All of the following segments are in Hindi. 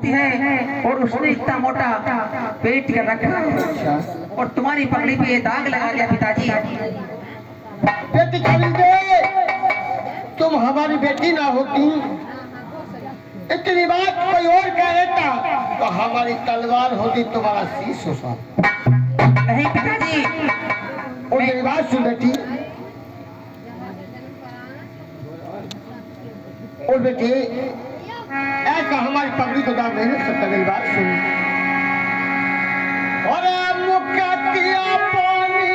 घूमती है और उसने इतना मोटा पेट कर रखा है और तुम्हारी पगड़ी पे ये दाग लगा दिया पिताजी। बेटी खरीदे, तुम हमारी बेटी ना होती, इतनी बात कोई और कह देता तो हमारी तलवार होती, तुम्हारा शीश होता। नहीं पिताजी, और मेरी बात सुन बेटी, और बेटी ऐसा हमारी पगड़ी को दाग नहीं लग सकता। मेरी बात सुन। और मुक्तिया पानी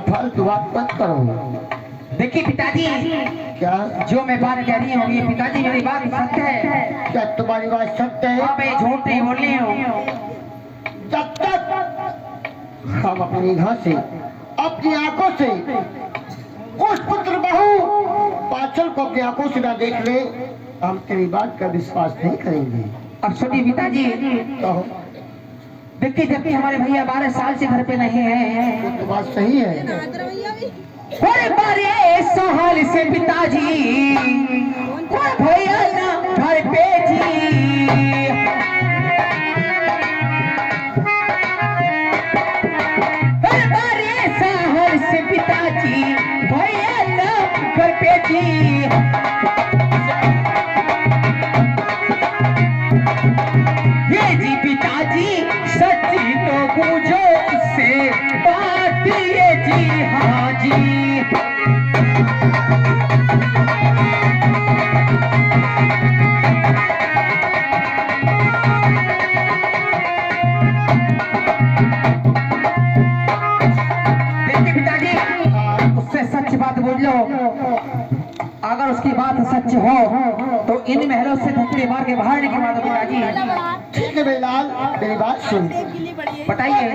फालतू बात मत करो। देखिए पिताजी, क्या जो मैं बात कह रही हूँ ये पिताजी मेरी बात सत्य है। क्या तुम्हारी बात सत्य है? मैं झूठ नहीं बोल रही हूँ। जब तक हम अपनी घर से, अपनी आंखों से उस पुत्र बहू पाचल को अपनी आंखों से ना देख ले, हम तेरी बात का विश्वास नहीं करेंगे। अब सुनिए पिताजी, देखिए जब भी हमारे भैया 12 साल से घर पे नहीं है। वो तो बात सही है। और 12 साल से पिताजी भैया ना घर पे जी। 12 साल से पिताजी भैया ना घर पे जी। ये जी पिताजी सच्ची तो पूछो उससे बात, ये जी हाँ जी। देखिए पिताजी, उससे सच बात बोल लो। अगर उसकी बात सच हो तो इन महलों से धक्के मार के बाहर निकलवा दो पिताजी। ठीक है बेलाल, मेरी बात सुन। बताइए।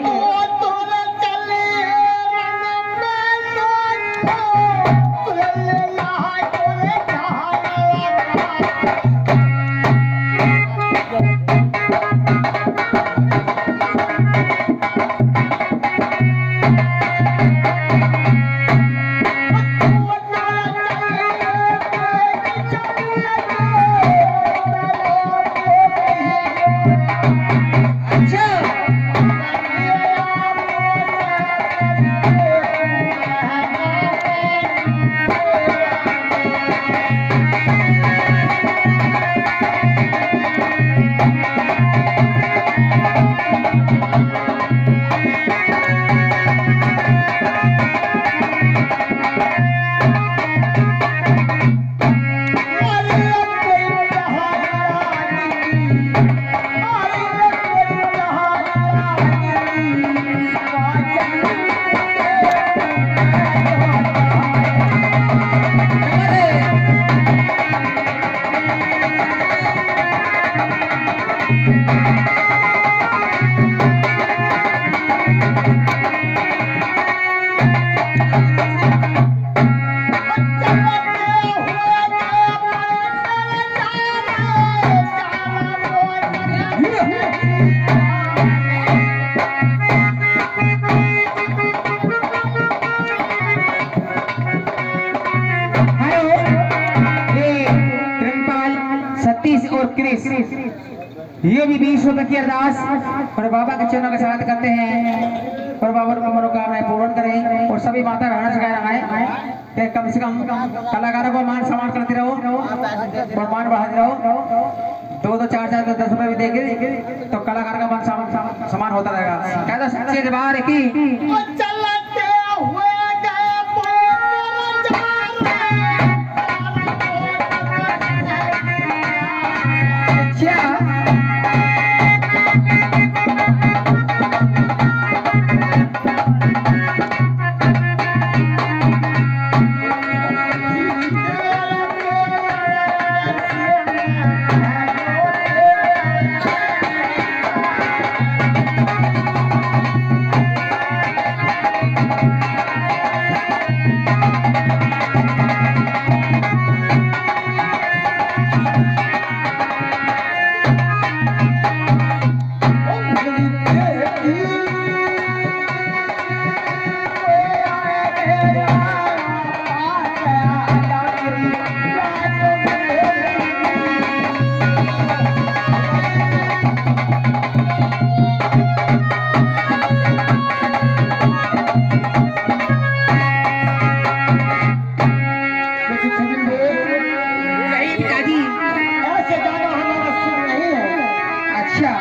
ये भी 20 रुपए की अरदास और बाबा के चरणों के साथ करते हैं और बाबा की मनोकामनाएं पूर्ण करें और सभी माता रहना सिखाया रहा है। कम से कम कलाकारों को मान सम्मान करते रहो और मान बढ़ाते रहो। 2-2, 4-4, 10 रुपए भी देंगे तो कलाकार का मान सम्मान होता रहेगा। कहता सच्चे दरबार की नहीं पिताजी। ऐसे जाना हमारा शुभ नहीं है। अच्छा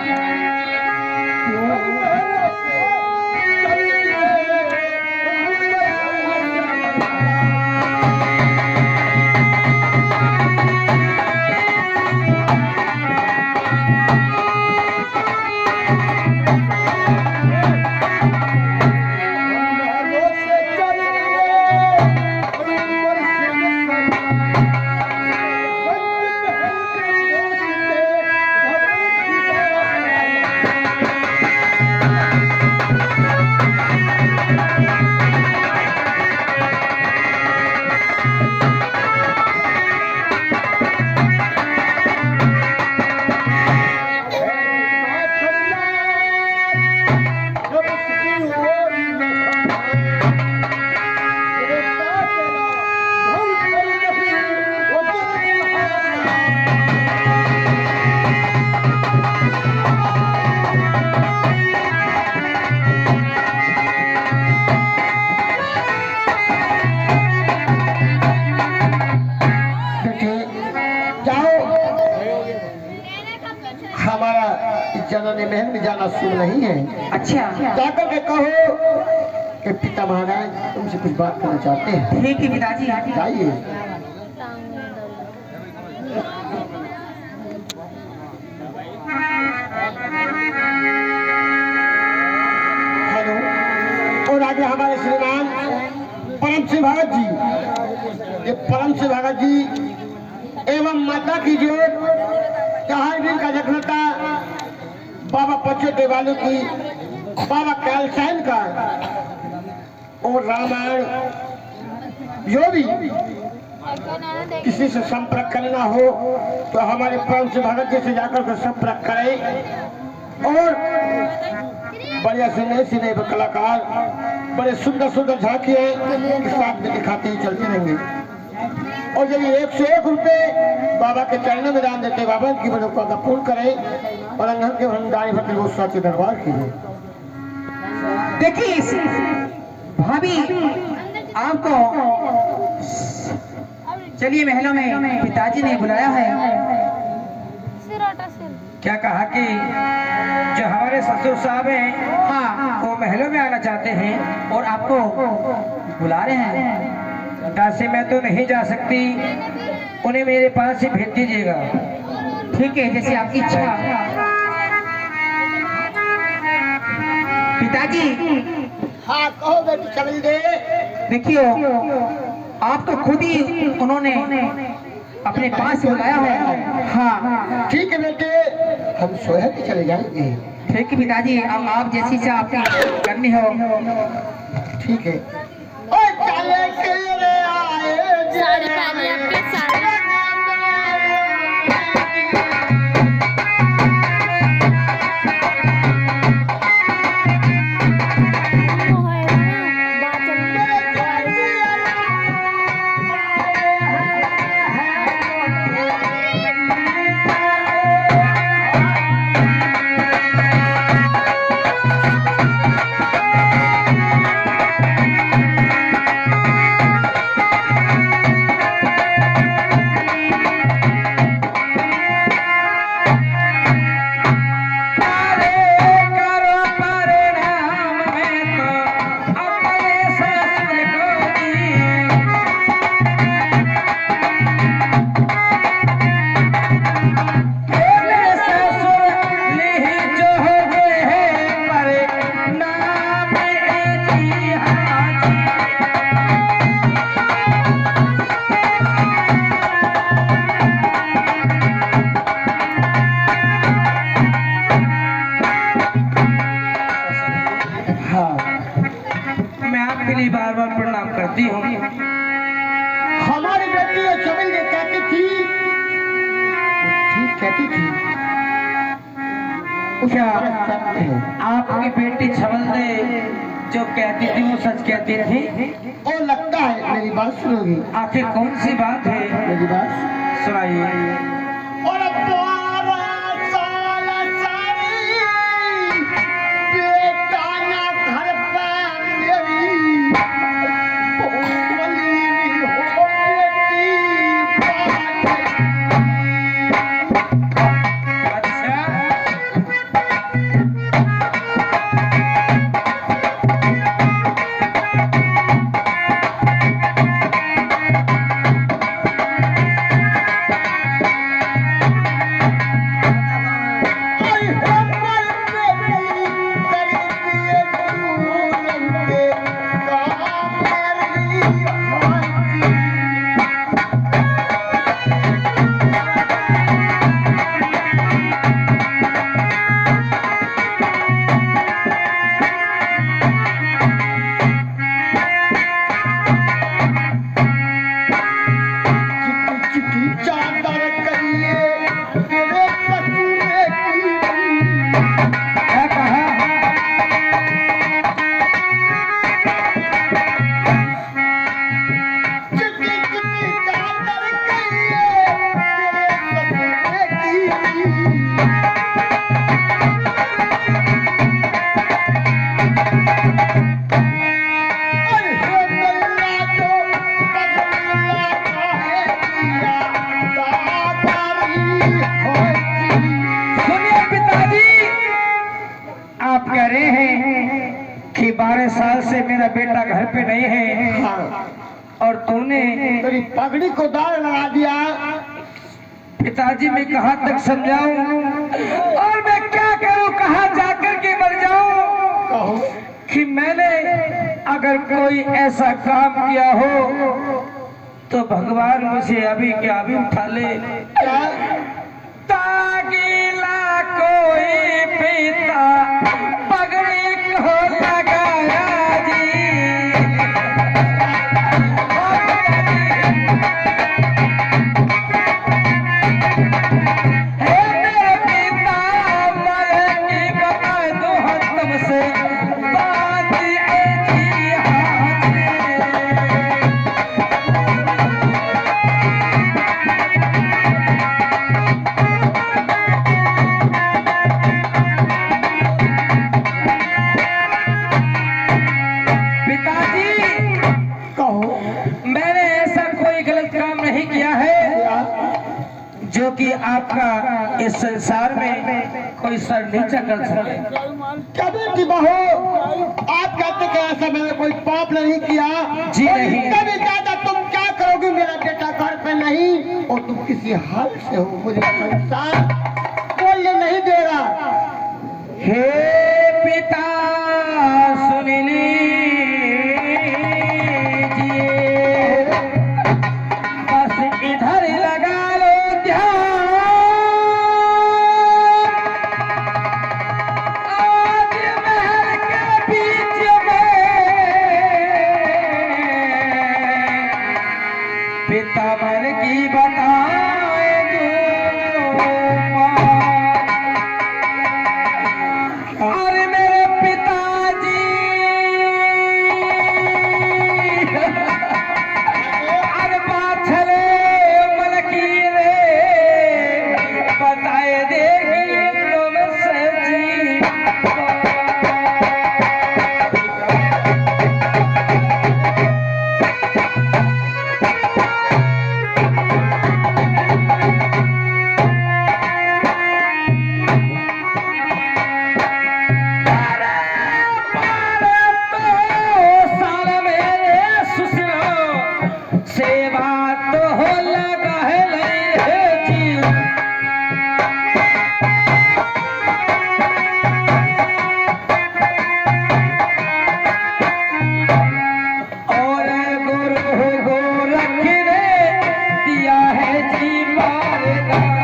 हमारा इस जननी महल में जाना शुभ नहीं है। अच्छा जाकर के कहो कि पिता महाराज तुमसे कुछ बात करना चाहते हैं। ठीक है पिताजी। जाइए। हेलो। और आगे हमारे श्रीमान परम सिंह भगत जी, ये परम सिंह भगत जी एवं माता की जोत जहां दिन का जगलता बाबा पच्चे देवालयों की, बाबा कैलसैन का और रामायण जो भी किसी से संपर्क करना हो तो हमारे परम से भगत जी से जाकर के संपर्क करें। और बढ़िया सिने कलाकार बड़े सुंदर सुंदर झांकियां के साथ में दिखाते ही चलते रहेंगे। और यदि 101 रुपए बाबा के चरणों में दान देते, बाबा की मनोकामना पूर्ण करें और अंगन के भंडारी भक्त वो साचे दरबार कीजिए। देखिए भाभी आपको चलिए महलों में पिताजी ने बुलाया है। क्या कहा कि जो हमारे ससुर साहब हैं हाँ वो महलों में आना चाहते हैं और आपको बुला रहे हैं। काशी में तो नहीं जा सकती, उन्हें मेरे पास से भेज दीजिएगा। ठीक है जैसे आपकी इच्छा। पिताजी हाँ कहो बेटी चल दे। देखियो आप तो खुद ही उन्होंने अपने पास बुलाया है। हाँ ठीक है बेटे, हम सोहे के चले जाएंगे। ठीक है पिताजी, अब आप जैसी इच्छा आपकी करनी हो। ठीक है। ओ चले के रे आए साड़ी पहनी आपके साड़ी बार बार प्रणाम करती हूँ। हमारी बेटी चमिल ने कहती थी, ठीक कहती थी। क्या आपकी बेटी छवल ने जो कहती थी वो सच कहती थी? और मेरी बात सुनोगी? आखिर कौन सी बात है, मेरी बात सुनाइए। और 12 साल सारी बेटा ना घर पे मेरी बोली हो बेटी बात। अच्छा, आई हमर बेटी करी दिए गुरु पे काम मेरी होती। चिट्ठी चिट्ठी चादर करिए तेरे पसूने की। क्या कहा? चिट्ठी चिट्ठी चादर करिए तेरे पसूने की। अरे मैया तो बदला काहे किया दादारी होती। सुनिए पिताजी, आप कह रहे हैं कि 12 साल से मेरा बेटा घर पे नहीं है हाँ, और तूने, तेरी पगड़ी को दाल लगा दिया। पिताजी मैं कहाँ तक समझाऊं और मैं क्या करूं, कहाँ जाकर के मर जाऊं कहो कि मैंने अगर कोई ऐसा काम किया हो तो भगवान मुझे अभी के अभी उठा ले। क्या? तागीला कोई पिता पगड़ी को लगाया जी। हे मेरे पिता, मैं की बता दो हम तुमसे बात ऐसी हाथ। पिताजी, कहो मैंने ऐसा कोई गलत काम नहीं किया है क्या? जो कि आपका इस संसार में कोई सर नीचा कर सके। कभी की बहू, आप कहते कि ऐसा मैंने कोई पाप नहीं किया। जी और नहीं। इससे भी ज्यादा तुम क्या करोगे? मेरा बेटा घर पे नहीं और तुम किसी हाल से हो, मुझे संसार बोलने नहीं दे रहा। हे पिता सुन लीजिए, बस इधर लगा लो ध्यान। आज महल के बीच में पिता मन की बताए जो अरे मेरे पिताजी, अरे बाछले मलकीरे बताए देगी तुमसे जी। सेवा तो हो लगा है जी। और गुरु गोरख ने दिया है जी वरदान।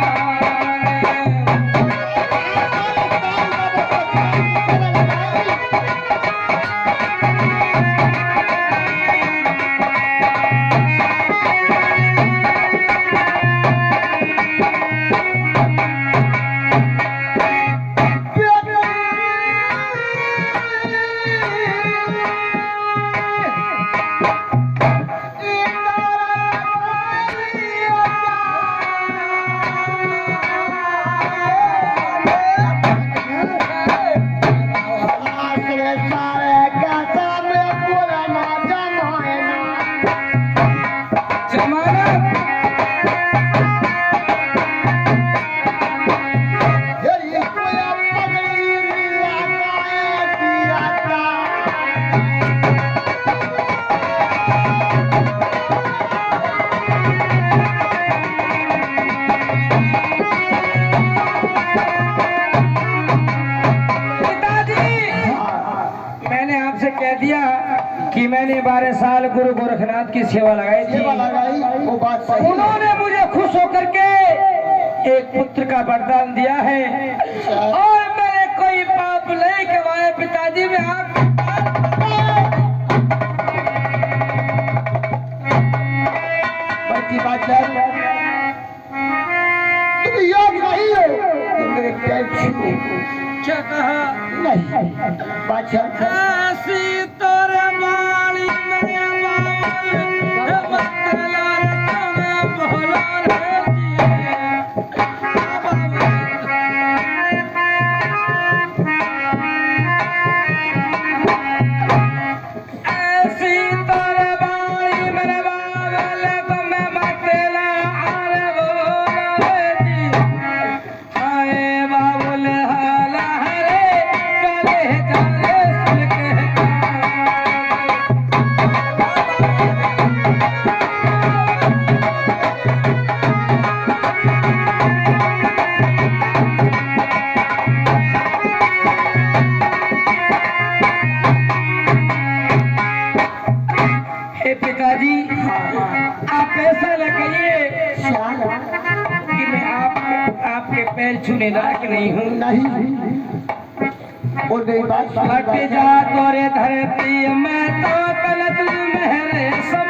जमानत ये कोया पगड़ी आता मैंने आपसे कह दिया कि मैंने 12 साल गुरु गोरखनाथ की सेवा लगाई थी। सेवा लगाई, वो बात सही है। उन्होंने मुझे खुश होकर के एक पुत्र का वरदान दिया है और मैंने कोई पाप नहीं करवाए पिताजी। में आप की बात है, तुम योग नहीं हो तो मेरे पैर छू। क्या कहा? नहीं बादशाह ऐसी तोरे बाली मेरे बाल मतला तुम्हें भोला रे ऐसी तोरे बाली मेरे बाल तुम्हें मतला रे भोला रे आए बाबुल हाला रे काले काले सुलके हे पिताजी आप ऐसा लगाइए कि मैं आपके पैर छूने लायक नहीं हूँ। नहीं वो नहीं बात हट जा तोरे धरती मैं तो गलत मेरे सब